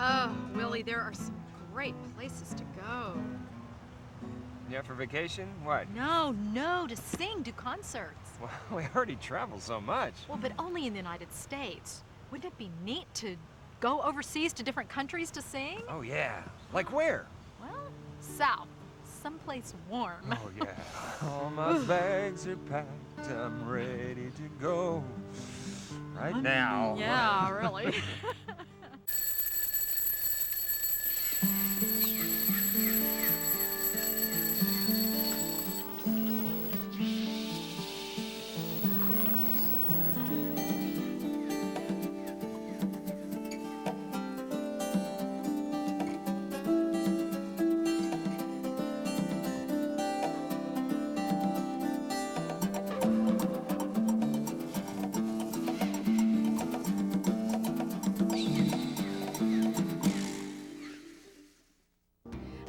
Oh, Willie, there are some great places to go. Yeah, for vacation? What? No, to sing, do concerts. Well, we already travel so much. Well, but only in the United States. Wouldn't it be neat to go overseas to different countries to sing? Oh, yeah. Like where? Well, south. Someplace warm. Oh, yeah. All my bags are packed. I'm ready to go. Right now. Yeah, really.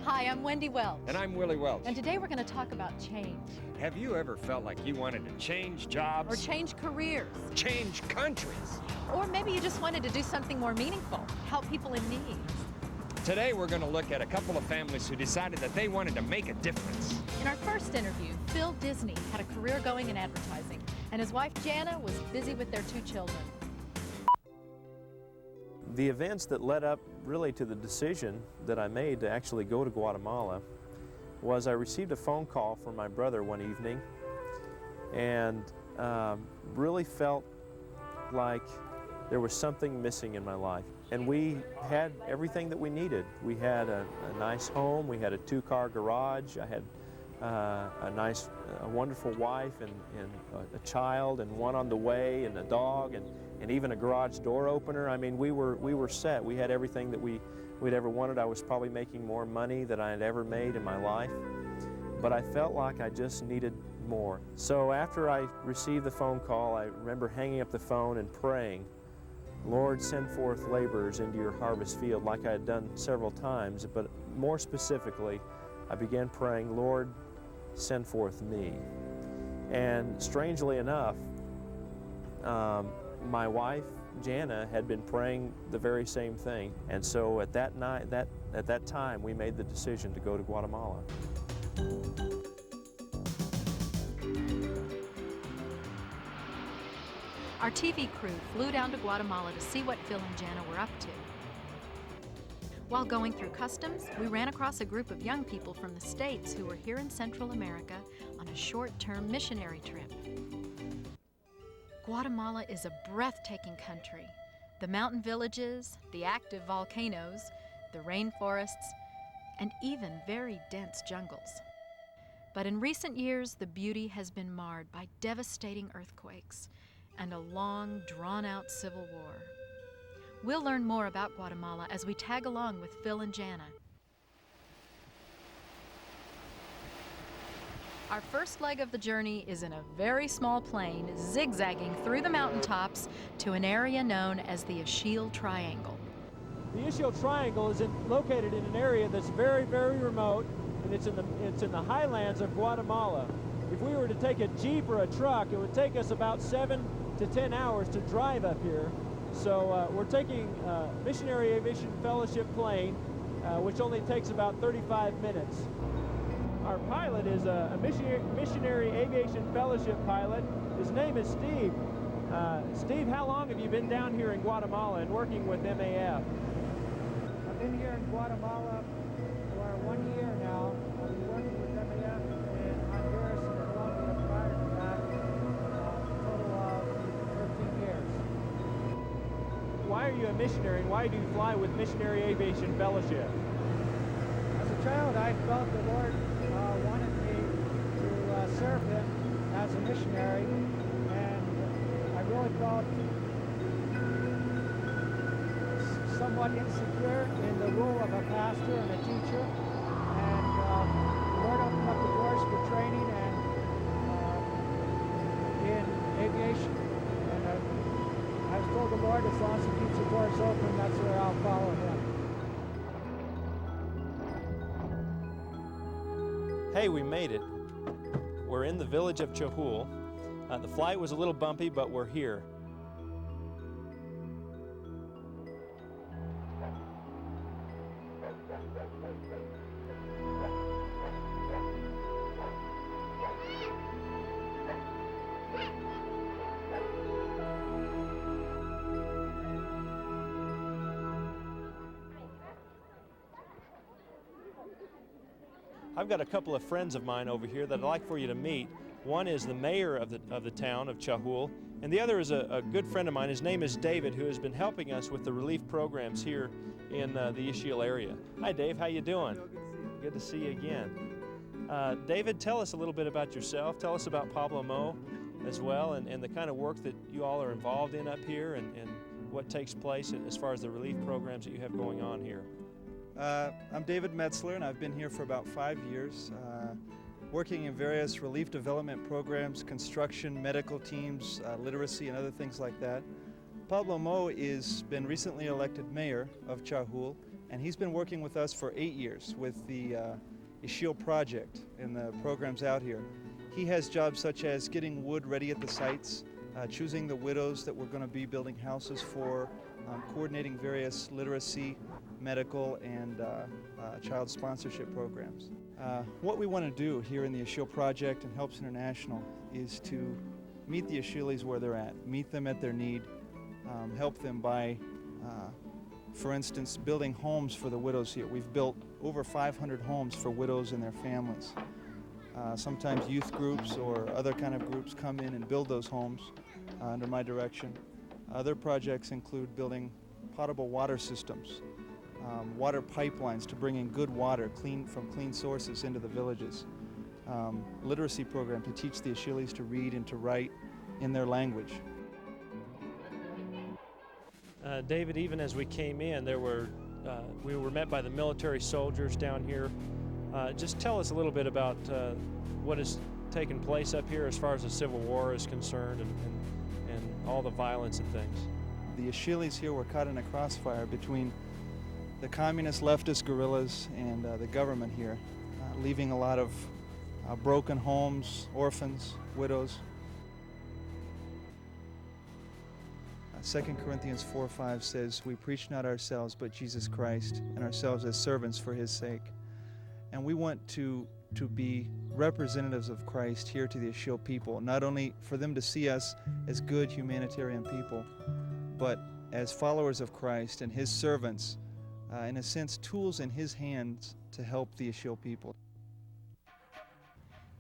Hi, I'm Wendy Welch. And I'm Willy Welch. And today we're going to talk about change. Have you ever felt like you wanted to change jobs? Or change careers. Change countries? Or maybe you just wanted to do something more meaningful, help people in need. Today we're going to look at a couple of families who decided that they wanted to make a difference. In our first interview, Phil Disney had a career going in advertising, and his wife Jana was busy with their 2 children. The events that led up really to the decision that I made to actually go to Guatemala was I received a phone call from my brother one evening and really felt like there was something missing in my life. And we had everything that we needed. We had a nice home, we had a 2-car garage, I had a wonderful wife and a child and one on the way and a dog and even a garage door opener. I mean, we were set. We had everything that we'd ever wanted. I was probably making more money than I had ever made in my life, but I felt like I just needed more. So after I received the phone call, I remember hanging up the phone and praying, Lord, send forth laborers into your harvest field, like I had done several times, but more specifically, I began praying, Lord, send forth me. And strangely enough, my wife, Jana, had been praying the very same thing. And so at that night, at that time, we made the decision to go to Guatemala. Our TV crew flew down to Guatemala to see what Phil and Jana were up to. While going through customs, we ran across a group of young people from the States who were here in Central America on a short-term missionary trip. Guatemala is a breathtaking country. The mountain villages, the active volcanoes, the rainforests, and even very dense jungles. But in recent years, the beauty has been marred by devastating earthquakes and a long, drawn-out civil war. We'll learn more about Guatemala as we tag along with Phil and Jana. Our first leg of the journey is in a very small plane, zigzagging through the mountaintops to an area known as the Achille Triangle. The Achille Triangle is located in an area that's very, very remote, and it's in the highlands of Guatemala. If we were to take a Jeep or a truck, it would take us about 7 to 10 hours to drive up here. So we're taking Missionary Aviation Fellowship plane, which only takes about 35 minutes. Our pilot is a Missionary Aviation Fellowship pilot. His name is Steve. Steve, how long have you been down here in Guatemala and working with MAF? I've been here in Guatemala for 1 year now. I've been working with MAF in Honduras and Colombia prior to that, a total of 13 years. Why are you a missionary, and why do you fly with Missionary Aviation Fellowship? As a child, I felt the Lord wanted me to serve Him as a missionary, and I really felt somewhat insecure in the role of a pastor and a teacher, and the Lord opened up the doors for training and in aviation, and I was told the Lord, as long as He keeps the doors open, that's where I'll follow Him. Hey, we made it. We're in the village of Chahul. The flight was a little bumpy, but we're here. I've got a couple of friends of mine over here that I'd like for you to meet. One is the mayor of the town of Chahul, and the other is a good friend of mine. His name is David, who has been helping us with the relief programs here in the Ixil area. Hi, Dave. How you doing? Good to see you again. David, tell us a little bit about yourself. Tell us about Pablo Mo as well, and the kind of work that you all are involved in up here, and what takes place as far as the relief programs that you have going on here. I'm David Metzler, and I've been here for about 5 years, working in various relief development programs, construction, medical teams, literacy, and other things like that. Pablo Mo has been recently elected mayor of Chahul, and he's been working with us for 8 years with the Ixil project and the programs out here. He has jobs such as getting wood ready at the sites, choosing the widows that we're going to be building houses for, coordinating various literacy, medical, and child sponsorship programs. What we want to do here in the Ixil Project and Helps International is to meet the Ixilis where they're at, meet them at their need, help them by, for instance, building homes for the widows here. We've built over 500 homes for widows and their families. Sometimes youth groups or other kind of groups come in and build those homes under my direction. Other projects include building potable water systems, water pipelines to bring in good water from clean sources into the villages, literacy program to teach the Ixilis to read and to write in their language. David, even as we came in, we were met by the military soldiers down here. Just tell us a little bit about what has taken place up here as far as the Civil War is concerned and all the violence and things. The Ixilis here were caught in a crossfire between the communist leftist guerrillas and the government here, leaving a lot of broken homes, orphans, widows. 2 Corinthians 4:5 says, "We preach not ourselves, but Jesus Christ, and ourselves as servants for his sake." And we want to be representatives of Christ here to the Ixil people, not only for them to see us as good humanitarian people, but as followers of Christ and his servants, in a sense, tools in his hands to help the Ixil people.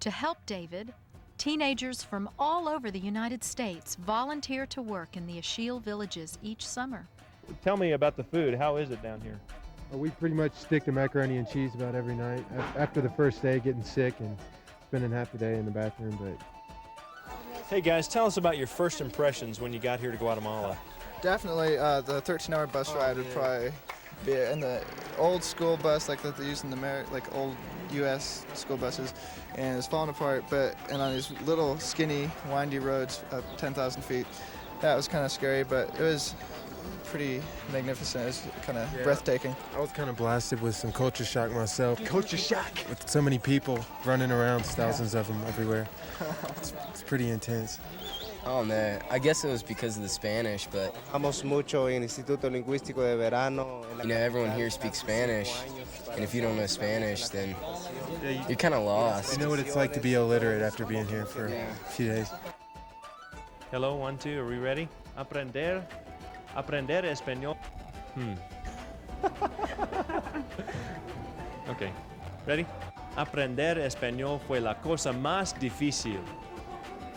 To help David, teenagers from all over the United States volunteer to work in the Ixil villages each summer. Tell me about the food. How is it down here? We pretty much stick to macaroni and cheese about every night. After the first day, getting sick and spending half the day in the bathroom, but... Hey guys, tell us about your first impressions when you got here to Guatemala. Definitely the 13-hour bus ride would probably be in the old school bus like that they use in the old U.S. school buses, and it's falling apart, and on these little skinny windy roads up 10,000 feet. That was kind of scary, but it was pretty magnificent. It was kind of breathtaking. I was kind of blasted with some culture shock myself. Culture shock! With so many people running around, thousands of them everywhere. It's pretty intense. Oh man, I guess it was because of the Spanish, but everyone here speaks Spanish, and if you don't know Spanish, then you're kind of lost. You know what it's like to be illiterate after being here for a few days. Hello, 1, 2, are we ready? Aprender español. Okay, ready? Aprender español fue la cosa más difícil.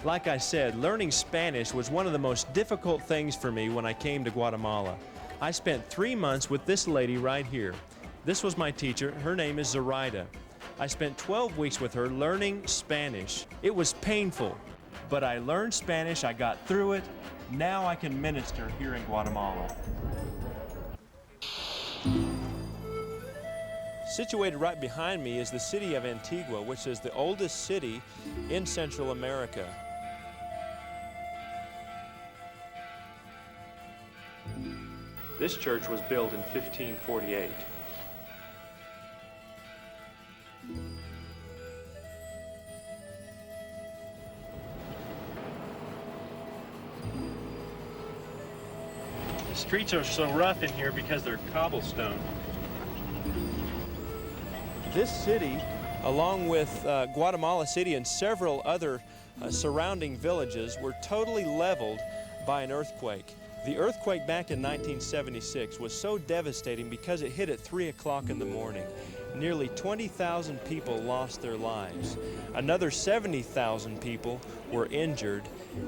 Like I said, learning Spanish was one of the most difficult things for me when I came to Guatemala. I spent 3 months with this lady right here. This was my teacher. Her name is Zoraida. I spent 12 weeks with her learning Spanish. It was painful, but I learned Spanish. I got through it. Now I can minister here in Guatemala. Situated right behind me is the city of Antigua, which is the oldest city in Central America. This church was built in 1548. The streets are so rough in here because they're cobblestone. This city, along with Guatemala City and several other surrounding villages, were totally leveled by an earthquake. The earthquake back in 1976 was so devastating because it hit at 3 o'clock in the morning. Nearly 20,000 people lost their lives. Another 70,000 people were injured,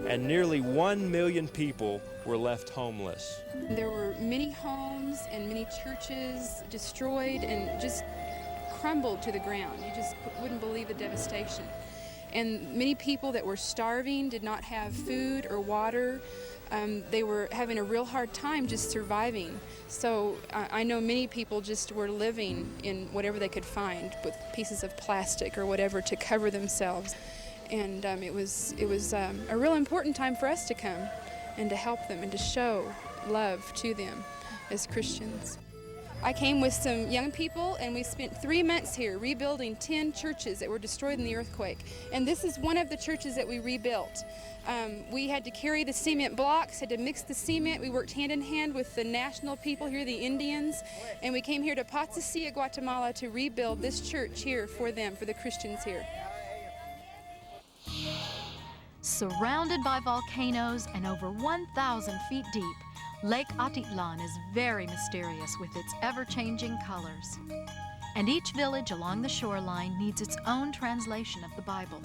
and nearly 1 million people were left homeless. There were many homes and many churches destroyed and just crumbled to the ground. You just wouldn't believe the devastation. And many people that were starving did not have food or water. They were having a real hard time just surviving. So I know many people just were living in whatever they could find with pieces of plastic or whatever to cover themselves. And it was a real important time for us to come and to help them and to show love to them as Christians. I came with some young people, and we spent 3 months here rebuilding 10 churches that were destroyed in the earthquake. And this is one of the churches that we rebuilt. We had to carry the cement blocks, had to mix the cement. We worked hand in hand with the national people here, the Indians, and we came here to Patsasilla, Guatemala to rebuild this church here for them, for the Christians here. Surrounded by volcanoes and over 1,000 feet deep, Lake Atitlan is very mysterious with its ever-changing colors. And each village along the shoreline needs its own translation of the Bible,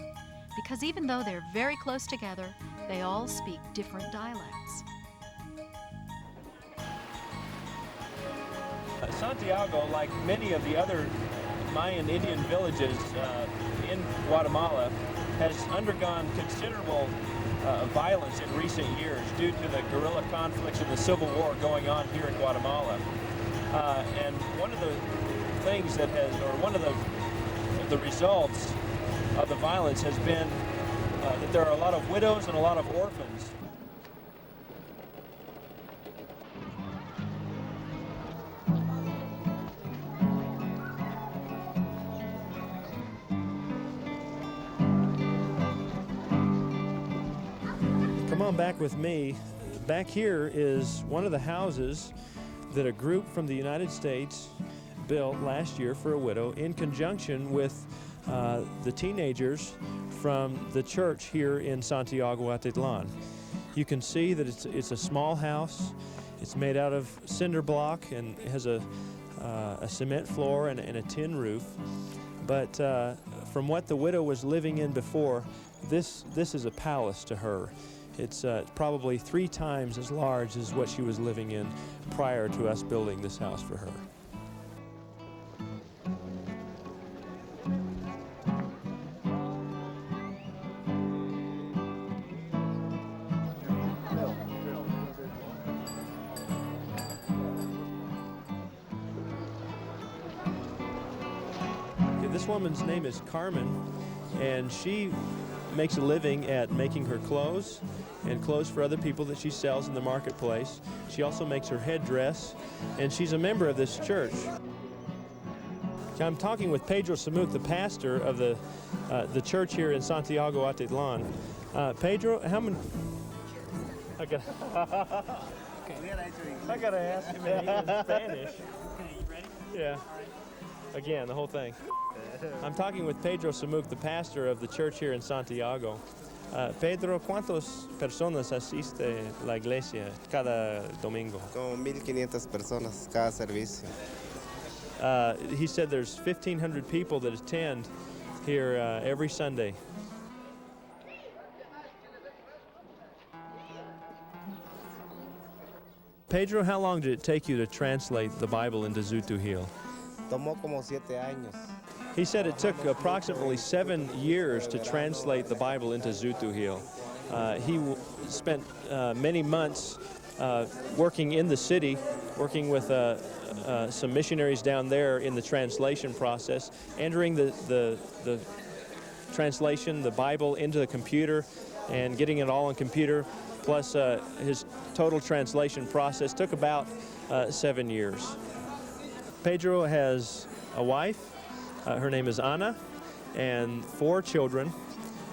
because even though they're very close together, they all speak different dialects. Santiago, like many of the other Mayan Indian villages in Guatemala, has undergone considerable violence in recent years due to the guerrilla conflicts and the civil war going on here in Guatemala. And one of the things that has, or one of the results of the violence has been that there are a lot of widows and a lot of orphans. Come on back with me. Back here is one of the houses that a group from the United States built last year for a widow in conjunction with the teenagers from the church here in Santiago Atitlan. You can see that it's a small house. It's made out of cinder block and has a cement floor and a tin roof. But from what the widow was living in before, this is a palace to her. It's probably 3 times as large as what she was living in prior to us building this house for her. This woman's name is Carmen, and she makes a living at making her clothes and clothes for other people that she sells in the marketplace. She also makes her headdress, and she's a member of this church. I'm talking with Pedro Samuk, the pastor of the church here in Santiago Atitlan. Pedro, how many? I gotta ask him in Spanish. Okay, you ready? Yeah. Again, the whole thing. I'm talking with Pedro Samuk, the pastor of the church here in Santiago. Pedro, ¿cuántas personas asiste la iglesia cada domingo? Como 1,500 personas cada servicio. He said there's 1,500 people that attend here every Sunday. Pedro, how long did it take you to translate the Bible into Zutujil? Tomó como 7 años. He said it took approximately 7 years to translate the Bible into Zutujil. He spent many months working in the city, working with some missionaries down there in the translation process, entering the translation, the Bible, into the computer and getting it all on computer, plus his total translation process took about 7 years. Pedro has a wife. Her name is Ana, and 4 children,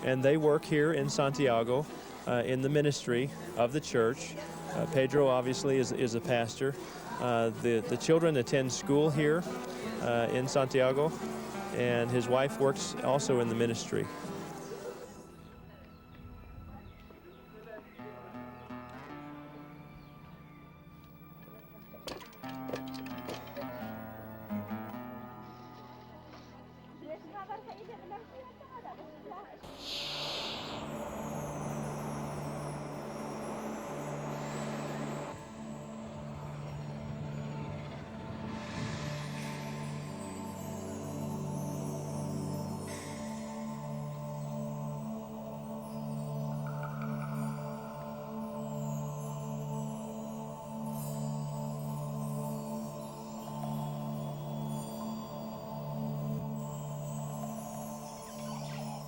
and they work here in Santiago in the ministry of the church. Pedro obviously is a pastor. The children attend school here in Santiago, and his wife works also in the ministry.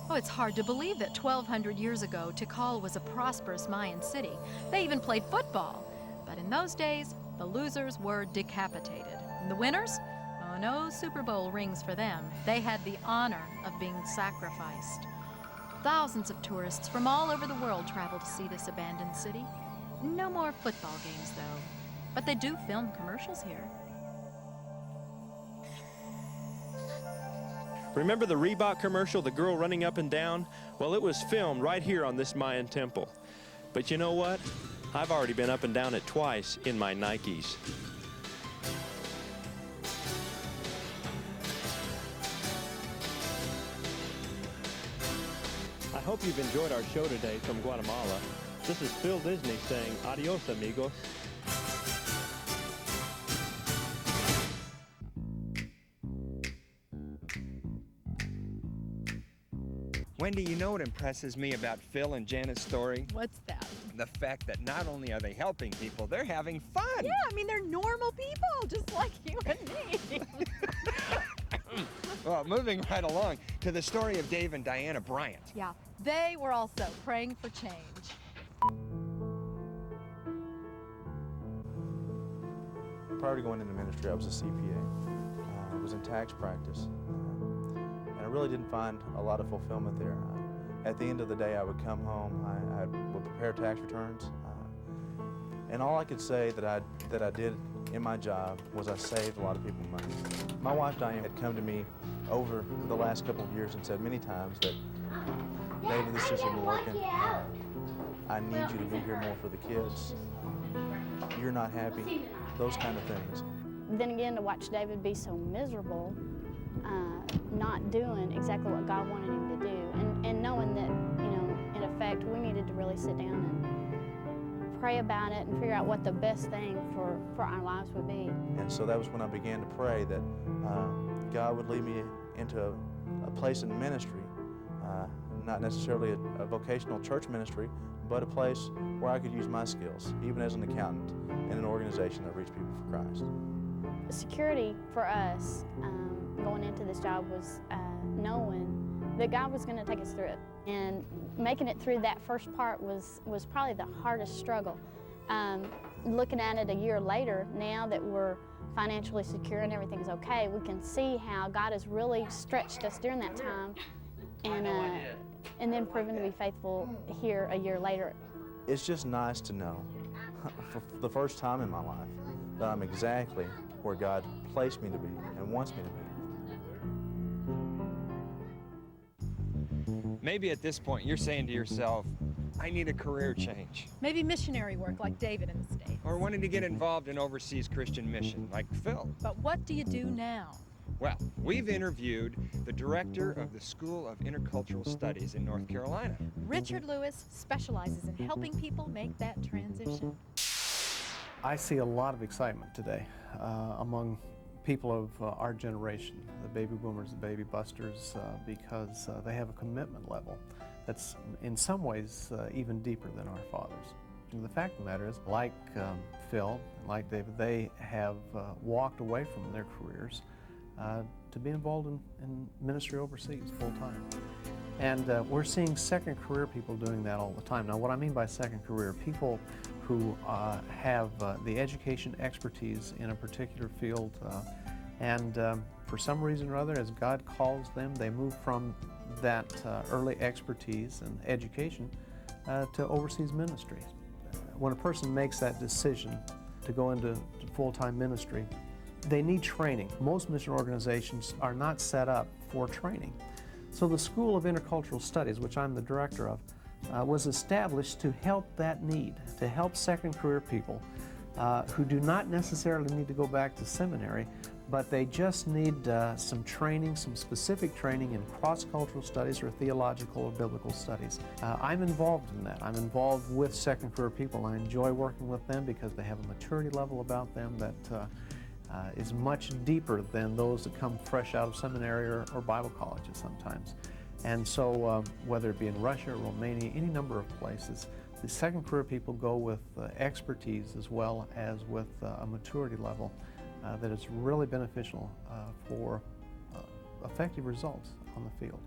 Oh, it's hard to believe that 1,200 years ago, Tikal was a prosperous Mayan city. They even played football. But in those days, the losers were decapitated. And the winners? Oh, no Super Bowl rings for them. They had the honor of being sacrificed. Thousands of tourists from all over the world travel to see this abandoned city. No more football games, though. But they do film commercials here. Remember the Reebok commercial, the girl running up and down? Well, it was filmed right here on this Mayan temple. But you know what? I've already been up and down it twice in my Nikes. I hope you've enjoyed our show today from Guatemala. This is Phil Disney saying adios, amigos. Wendy, you know what impresses me about Phil and Janet's story? What's that? The fact that not only are they helping people, they're having fun. Yeah, I mean, they're normal people, just like you and me. Well, moving right along to the story of Dave and Diana Bryant. Yeah, they were also praying for change. Prior to going into ministry, I was a CPA. I was in tax practice. And I really didn't find a lot of fulfillment there. At the end of the day, I would come home, I would prepare tax returns, and all I could say that I did in my job was I saved a lot of people money. My wife Diane had come to me over the last couple of years and said many times that, David, this just isn't working. I need you to be here more for the kids. You're not happy, those kind of things. Then again, to watch David be so miserable, not doing exactly what God wanted him to do, and knowing that, you know, in effect, we needed to really sit down and pray about it and figure out what the best thing for our lives would be. And so that was when I began to pray that God would lead me into a place in ministry, not necessarily a vocational church ministry, but a place where I could use my skills, even as an accountant in an organization that reached people for Christ. Security for us going into this job was knowing that God was going to take us through it. And making it through that first part was probably the hardest struggle. Looking at it a year later, now that we're financially secure and everything's okay, we can see how God has really stretched us during that time and then proven to be faithful here a year later. It's just nice to know, for the first time in my life, that I'm exactly where God placed me to be and wants me to be. Maybe at this point you're saying to yourself, I need a career change. Maybe missionary work like David in the States. Or wanting to get involved in overseas Christian mission like Phil. But what do you do now? Well, we've interviewed the director of the School of Intercultural Studies in North Carolina. Richard Lewis specializes in helping people make that transition. I see a lot of excitement today among people of our generation, the baby boomers, the baby busters, because they have a commitment level that's in some ways even deeper than our fathers. And the fact of the matter is, like Phil, like David, they have walked away from their careers to be involved in ministry overseas full-time. And we're seeing second career people doing that all the time. Now, what I mean by second career, people who have the education expertise in a particular field, and for some reason or other, as God calls them, they move from that early expertise and education to overseas ministry. When a person makes that decision to go into full-time ministry, they need training. Most mission organizations are not set up for training. So the School of Intercultural Studies, which I'm the director of, was established to help that need, to help second career people who do not necessarily need to go back to seminary, but they just need some training, some specific training in cross-cultural studies or theological or biblical studies. I'm involved in that. I'm involved with second career people. I enjoy working with them because they have a maturity level about them that is much deeper than those that come fresh out of seminary or Bible colleges sometimes. And so whether it be in Russia, Romania, any number of places, the second career people go with expertise as well as with a maturity level that is really beneficial for effective results on the field.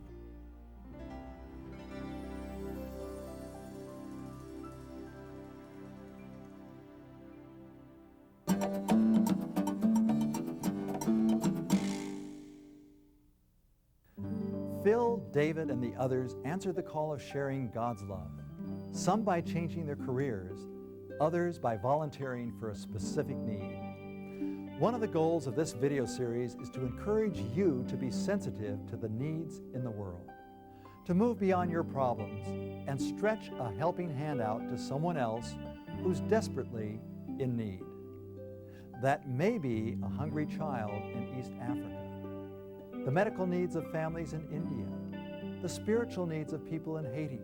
Phil, David, and the others answered the call of sharing God's love, some by changing their careers, others by volunteering for a specific need. One of the goals of this video series is to encourage you to be sensitive to the needs in the world, to move beyond your problems and stretch a helping hand out to someone else who's desperately in need. That may be a hungry child in East Africa, the medical needs of families in India, the spiritual needs of people in Haiti,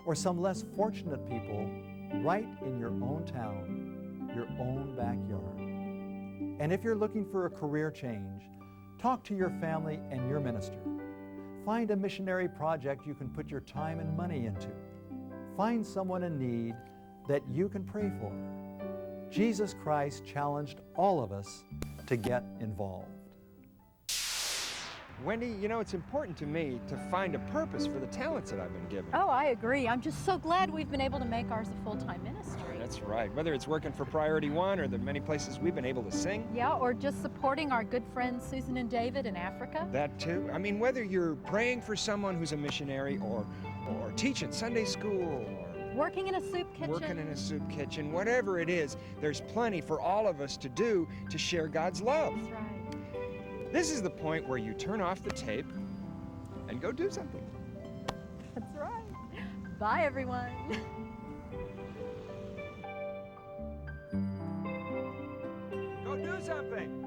or some less fortunate people right in your own town, your own backyard. And if you're looking for a career change, talk to your family and your minister. Find a missionary project you can put your time and money into. Find someone in need that you can pray for. Jesus Christ challenged all of us to get involved. Wendy, you know, it's important to me to find a purpose for the talents that I've been given. Oh, I agree. I'm just so glad we've been able to make ours a full-time ministry. That's right. Whether it's working for Priority One or the many places we've been able to sing. Yeah, or just supporting our good friends Susan and David in Africa. That too. I mean, whether you're praying for someone who's a missionary or teaching Sunday school or working in a soup kitchen. Working in a soup kitchen, whatever it is, there's plenty for all of us to do to share God's love. That's right. This is the point where you turn off the tape and go do something. That's right. Bye, everyone. Go do something.